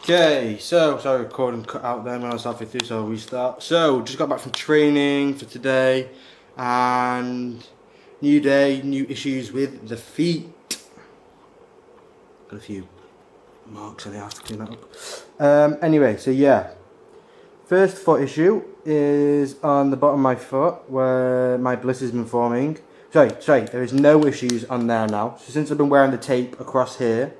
Okay, so sorry, recording cut out there when I was halfway through, so I'll restart. So, just got back from training for today, and new day, new issues with the feet. Got a few marks on it, I have to clean that up. Anyway, so yeah, first foot issue is on the bottom of my foot where my blister's been forming. Sorry, there is no issues on there now. So since I've been wearing the tape across here,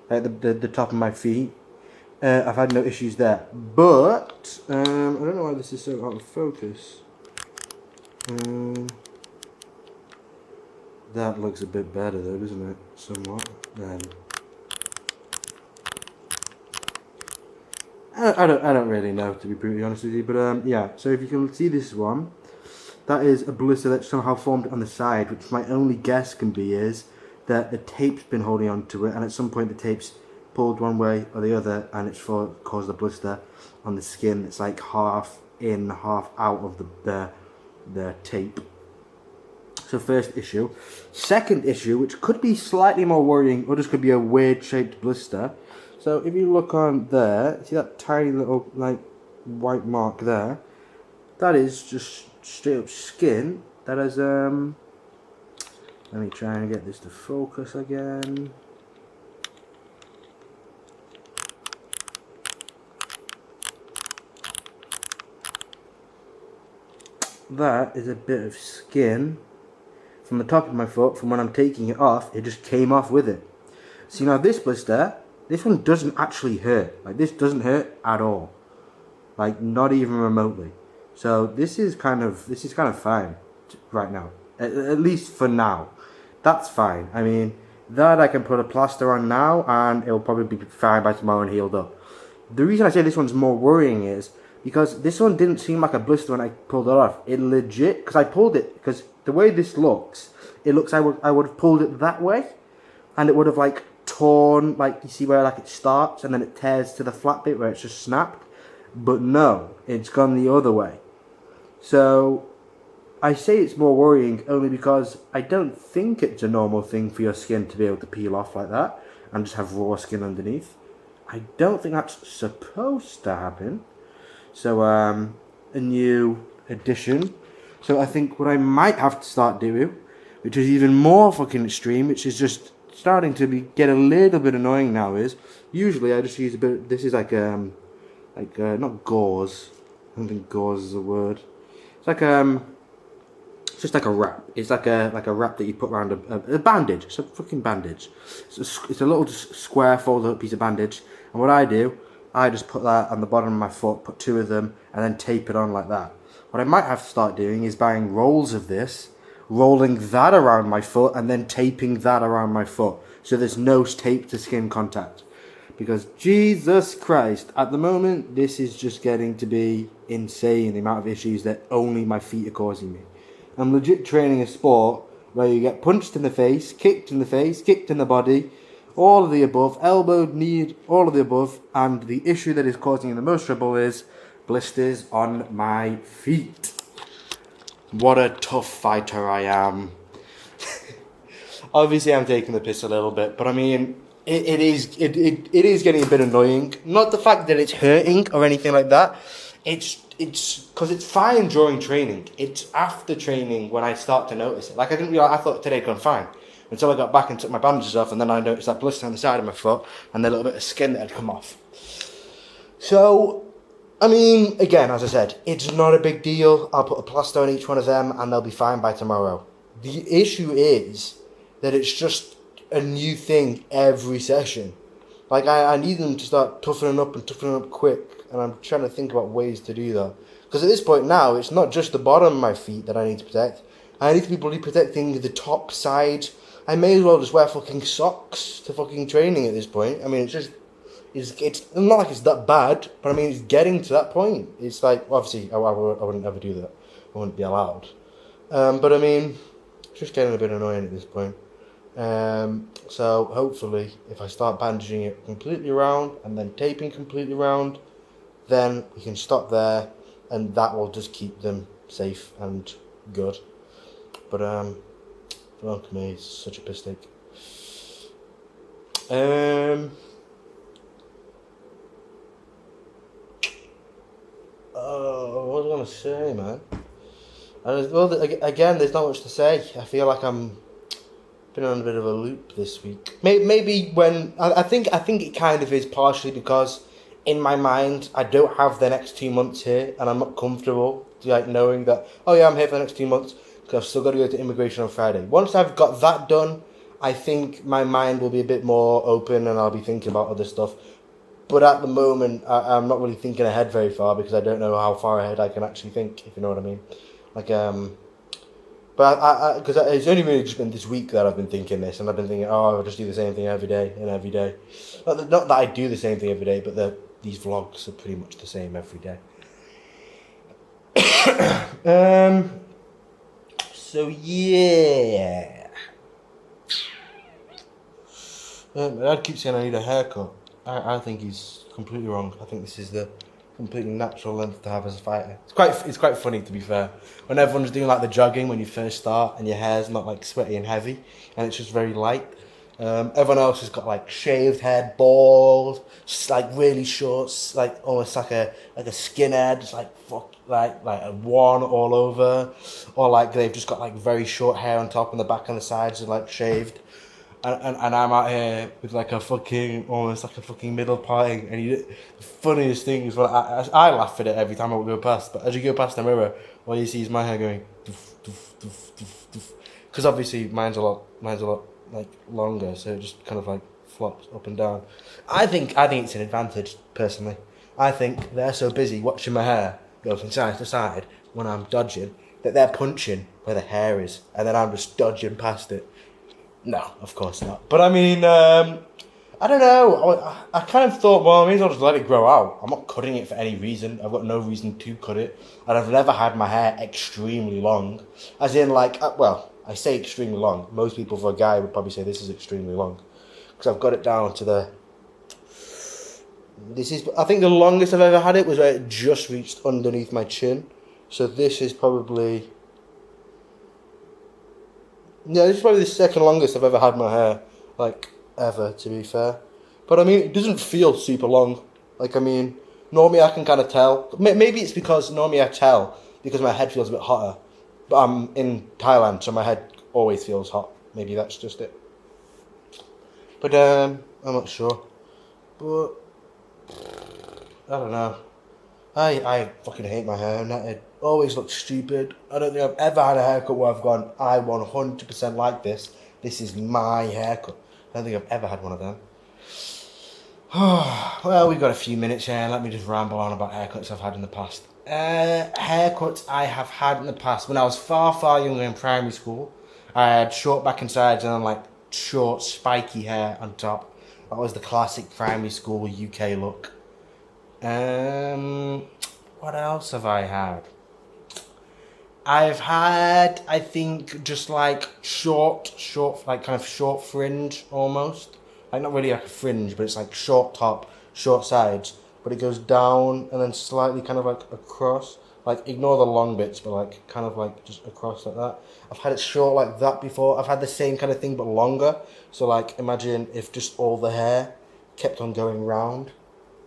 like the top of my feet, I've had no issues there, but I don't know why this is so out of focus. That looks a bit better though, doesn't it? Somewhat. Then I don't really know, to be brutally honest with you, but yeah. So if you can see this one, that is a blister that somehow formed on the side, which my only guess can be is that the tape's been holding on to it, and at some point the tape's pulled one way or the other, and it's caused a blister on the skin. It's like half in, half out of the tape. So first issue. Second issue, which could be slightly more worrying, or just could be a weird shaped blister. So if you look on there, see that tiny little like white mark there? That is just straight up skin. That is let me try and get this to focus again. That is a bit of skin from the top of my foot. From when I'm taking it off, it just came off with it. See, now this blister, this one doesn't actually hurt. Like, this doesn't hurt at all, like not even remotely. So this is kind of fine right now, at least for now. That's fine. I mean, that I can put a plaster on now and it will probably be fine by tomorrow and healed up. The reason I say this one's more worrying is because this one didn't seem like a blister when I pulled it off. It legit, because I pulled it, because the way this looks, it looks I would have pulled it that way, and it would have like torn, like you see where like it starts and then it tears to the flat bit where it's just snapped. But no, it's gone the other way. So I say it's more worrying only because I don't think it's a normal thing for your skin to be able to peel off like that and just have raw skin underneath. I don't think that's supposed to happen. So a new addition. So I think what I might have to start doing, which is even more fucking extreme, which is just starting to get a little bit annoying now, is usually I just use a bit. This is like not gauze. I don't think gauze is a word. It's like it's just like a wrap. It's like a wrap that you put around a bandage. It's a fucking bandage. It's a little square folded up piece of bandage. And what I do, I just put that on the bottom of my foot, put two of them, and then tape it on like that. What I might have to start doing is buying rolls of this, rolling that around my foot, and then taping that around my foot, so there's no tape to skin contact. Because Jesus Christ, at the moment, this is just getting to be insane, the amount of issues that only my feet are causing me. I'm legit training a sport where you get punched in the face, kicked in the body, all of the above, elbowed, kneed, all of the above, and the issue that is causing the most trouble is blisters on my feet. What a tough fighter I am. Obviously I'm taking the piss a little bit, but I mean, it is getting a bit annoying. Not the fact that it's hurting or anything like that. It's because it's fine during training. It's after training when I start to notice it. Like I thought today had gone fine until I got back and took my bandages off, and then I noticed that blister on the side of my foot and the little bit of skin that had come off. So, I mean, again, as I said, it's not a big deal. I'll put a plaster on each one of them and they'll be fine by tomorrow. The issue is that it's just a new thing every session. Like, I need them to start toughening up quick, and I'm trying to think about ways to do that. Because at this point now, it's not just the bottom of my feet that I need to protect. I need to be bloody protecting the top side. I may as well just wear fucking socks to fucking training at this point. I mean, it's not like it's that bad, but I mean, it's getting to that point. It's like, obviously, I wouldn't ever do that. I wouldn't be allowed. But I mean, it's just getting a bit annoying at this point. So hopefully, if I start bandaging it completely around and then taping completely around, then we can stop there, and that will just keep them safe and good. But fuck me, it's such a piss take. What was I gonna say, man? Again, there's not much to say. I feel like I'm been on a bit of a loop this week. Maybe when I think it kind of is partially because in my mind I don't have the next 2 months here, and I'm not comfortable like knowing that oh yeah I'm here for the next 2 months because I've still got to go to immigration on Friday. Once I've got that done, I think my mind will be a bit more open and I'll be thinking about other stuff. But at the moment, I'm not really thinking ahead very far because I don't know how far ahead I can actually think, if you know what I mean. Like, but because it's only really just been this week that I've been thinking this, and I've been thinking, oh, I'll just do the same thing every day and every day. Not that I do the same thing every day, but these vlogs are pretty much the same every day. So yeah. My dad keeps saying I need a haircut. I think he's completely wrong. I think this is the completely natural length to have as a fighter. It's quite funny, to be fair. When everyone's doing like the jogging when you first start and your hair's not like sweaty and heavy and it's just very light. Everyone else has got like shaved head, bald, just like really short, like almost like a skinhead, just like a one all over, or like they've just got like very short hair on top and the back and the sides are like shaved. And I'm out here with like almost like a fucking middle parting, and the funniest thing is when I laugh at it every time I go past, but as you go past the mirror, all you see is my hair going doof, doof, doof, doof, doof. Because obviously mine's a lot like longer, so it just kind of like flops up and down. I think it's an advantage, personally. I think they're so busy watching my hair go from side to side when I'm dodging that they're punching where the hair is, and then I'm just dodging past it. No, of course not. But I mean, I don't know. I kind of thought, well, I may as well just let it grow out. I'm not cutting it for any reason. I've got no reason to cut it. And I've never had my hair extremely long. As in, like, well, I say extremely long. Most people, for a guy, would probably say this is extremely long. Because I've got it down to I think the longest I've ever had it was where it just reached underneath my chin. So this is probably... Yeah, this is probably the second longest I've ever had my hair, like, ever, to be fair. But, I mean, it doesn't feel super long. Like, I mean, normally I can kind of tell. Maybe it's because normally I tell because my head feels a bit hotter. But I'm in Thailand, so my head always feels hot. Maybe that's just it. But, I'm not sure. But, I don't know. I fucking hate my hair, and it always looks stupid. I don't think I've ever had a haircut where I've gone, I 100% like this. This is my haircut. I don't think I've ever had one of them. Well, we've got a few minutes here. Let me just ramble on about haircuts I've had in the past. Haircuts I have had in the past. When I was far, far younger in primary school, I had short back and sides and then like short, spiky hair on top. That was the classic primary school UK look. What else have I had? I've had, I think, just like short, like kind of short fringe almost. Like not really like a fringe, but it's like short top, short sides. But it goes down and then slightly kind of like across. Like ignore the long bits, but like kind of like just across like that. I've had it short like that before. I've had the same kind of thing but longer. So like imagine if just all the hair kept on going round.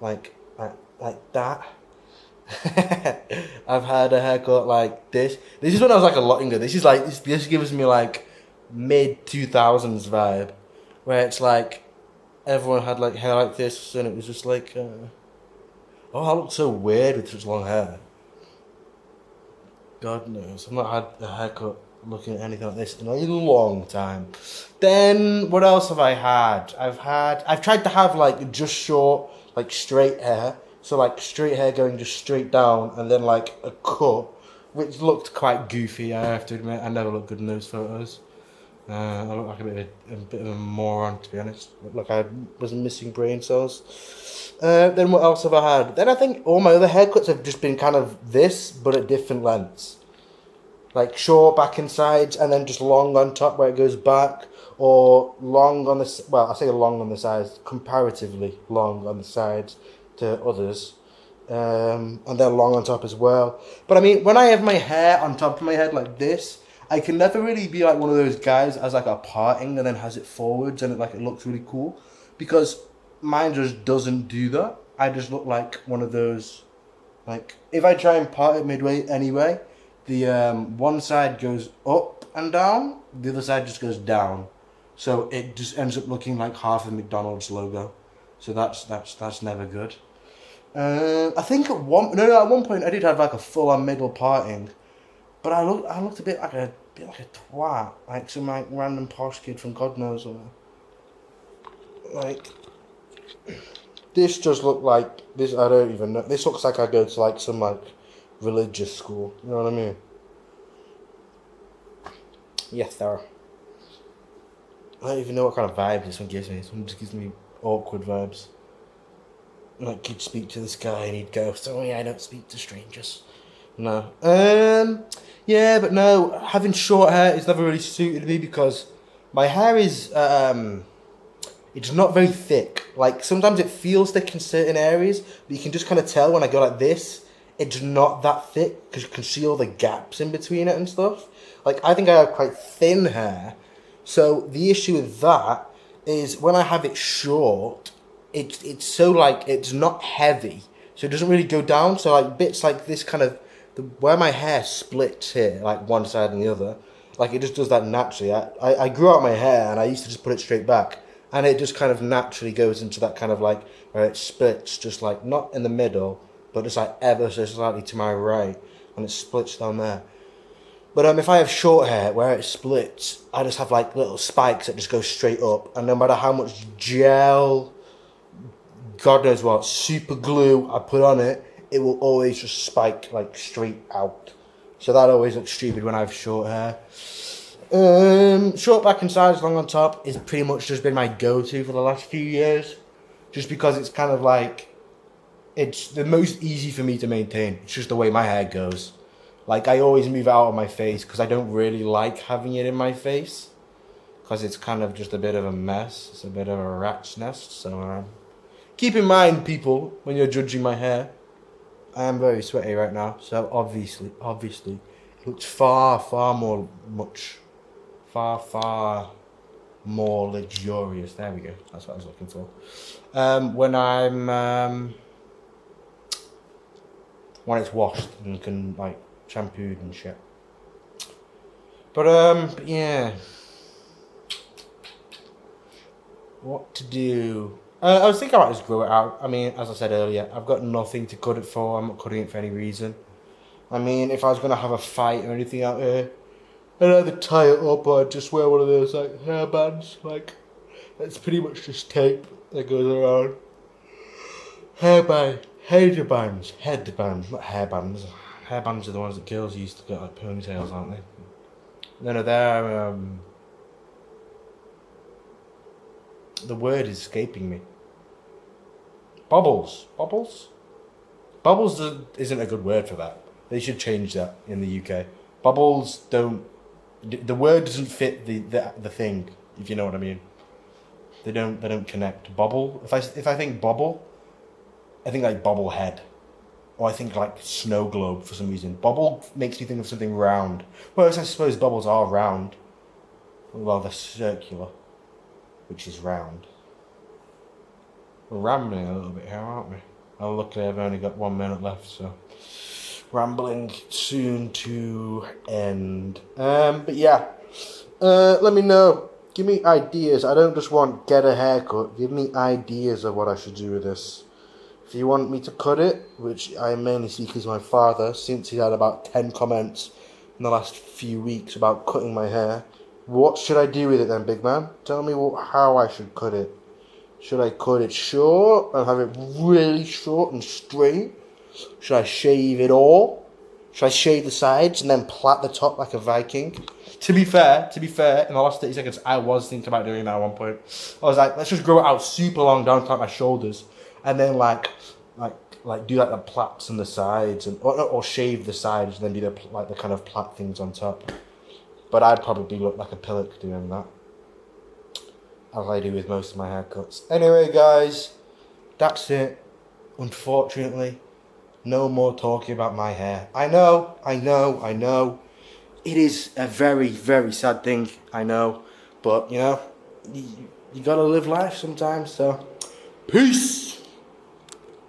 Like that. I've had a haircut like this. This is when I was like a lot younger. This is like this gives me like mid 2000s vibe, where it's like everyone had like hair like this, and it was just like, oh, I look so weird with such long hair. God knows, I've not had a haircut looking at anything like this in a long time. Then what else have I had? I've tried to have like just short, like straight hair. So like straight hair going just straight down and then like a cut, which looked quite goofy, I have to admit. I never looked good in those photos. I look like a bit of a moron, to be honest. Looked like I was missing brain cells. Then what else have I had? Then I think all my other haircuts have just been kind of this, but at different lengths. Like short back and sides and then just long on top where it goes back, or long on the, well, I say long on the sides, comparatively long on the sides to others, and then long on top as well. But I mean, when I have my hair on top of my head like this, I can never really be like one of those guys that has like a parting and then has it forwards and it looks really cool, because mine just doesn't do that. I just look like one of those Like, if I try and part it midway anyway, the one side goes up and down, the other side just goes down. So it just ends up looking like half the McDonald's logo. So that's never good. I think at one point I did have like a full on middle parting, but I looked a bit like a twat, like some like random posh kid from God knows where. Like, this just looked like this. I don't even know. This looks like I go to like some like religious school. You know what I mean? Yes, sir. I don't even know what kind of vibe this one gives me. This one just gives me awkward vibes. Like, you'd speak to this guy and he'd go, "Sorry, I don't speak to strangers." No. Yeah, but no, having short hair is never really suited me because my hair is, it's not very thick. Like, sometimes it feels thick in certain areas, but you can just kind of tell when I go like this, it's not that thick because you can see all the gaps in between it and stuff. Like, I think I have quite thin hair. So the issue with that is when I have it short, it's so like, it's not heavy. So it doesn't really go down. So like bits like this kind of, where my hair splits here, like one side and the other, like it just does that naturally. I grew out my hair and I used to just put it straight back. And it just kind of naturally goes into that kind of like, where it splits just like, not in the middle, but just like ever so slightly to my right. And it splits down there. But if I have short hair, where it splits, I just have like little spikes that just go straight up. And no matter how much gel, God knows what, super glue I put on it, it will always just spike like straight out. So that always looks stupid when I have short hair. Short back and sides, long on top is pretty much just been my go-to for the last few years. Just because it's kind of like, it's the most easy for me to maintain. It's just the way my hair goes. Like, I always move it out of my face because I don't really like having it in my face. Because it's kind of just a bit of a mess. It's a bit of a rat's nest. So, keep in mind, people, when you're judging my hair, I am very sweaty right now. So, obviously, it looks far more luxurious. There we go. That's what I was looking for. When it's washed and can, like, shampooed and shit. But yeah. What to do? I was thinking I might just grow it out. I mean, as I said earlier, I've got nothing to cut it for. I'm not cutting it for any reason. I mean, if I was going to have a fight or anything out here, I'd either tie it up or I'd just wear one of those, like, hair bands. Like, it's pretty much just tape that goes around. Headbands, not hairbands. Hairbands are the ones that girls used to get, like, ponytails, aren't they? No, they're, the word is escaping me. Bobbles isn't a good word for that. They should change that in the UK. Bubbles don't, the word doesn't fit the thing, if you know what I mean. They don't connect. Bubble, if I think bubble, I think like bobblehead. Or I think like snow globe for some reason. Bubble makes me think of something round. Whereas I suppose bubbles are round. Well, they're circular, which is round. We're rambling a little bit here, aren't we? Oh, luckily I've only got 1 minute left, so rambling soon to end. But yeah, let me know. Give me ideas. I don't just want get a haircut. Give me ideas of what I should do with this. If you want me to cut it, which I mainly see because my father, since he had about 10 comments in the last few weeks about cutting my hair, what should I do with it then, big man? Tell me how I should cut it. Should I cut it short and have it really short and straight? Should I shave it all? Should I shave the sides and then plait the top like a Viking? To be fair, in the last 30 seconds, I was thinking about doing that at one point. I was like, let's just grow it out super long down to like my shoulders, and then like do like the plaits on the sides, and or shave the sides and then do the kind of plait things on top. But I'd probably look like a pillock doing that, as I do with most of my haircuts. Anyway, guys, that's it. Unfortunately, no more talking about my hair. I know. It is a very, very sad thing, I know. But, you know, you gotta live life sometimes, so peace!